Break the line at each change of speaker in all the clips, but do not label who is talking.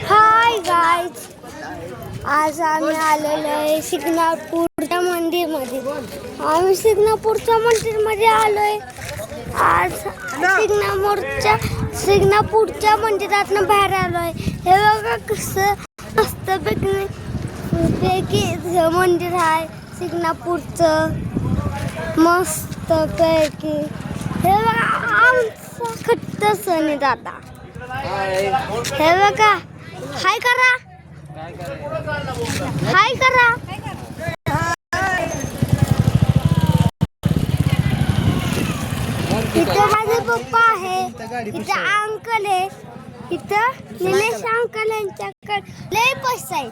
Hi guys, आज आम्ही आलेलो आहे शिंगणापूरच्या मंदिरमध्ये. आम्ही शिंगणापूरच्या मंदिरमध्ये आलोय. आज शिंगणापूरच्या मंदिरातनं बाहेर आलोय. हे बघा कसं मस्तपैकी मंदिर आहे शिंगणापूरचं, मस्तपैकी. हे बघा आमचा खट्ट सण आहे दादा. हे बघा, हाय करा, हाय करा. इथं माझे पप्पा आहे, इथं अंकल आहे, इथं निलेश अंकल यांच्याकडे लय पैसा आहे.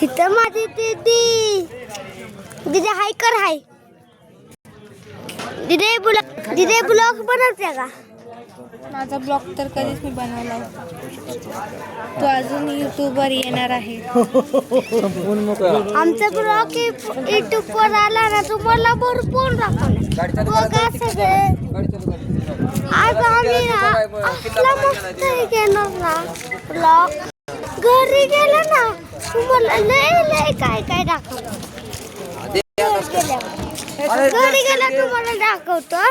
इथं माझी दीदी हाय कर, हाय दीदी ब्लॉग बनवते का?
माझा ब्लॉग तर कधीच मी बनवला. तो अजून यूट्यूबवर येणार आहे.
आमचा ब्लॉग यूट्यूबवर आला ना, तुम्हाला भरपूर दाखवणार. बघा सगळे, आज आम्ही ना असला मस्त घेणार ना ब्लॉग. घरी गेला ना तुम्हाला लय काय दाखवतो. घरी गेला तुम्हाला दाखवतो.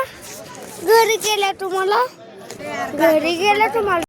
घरी गेला तुम्हाला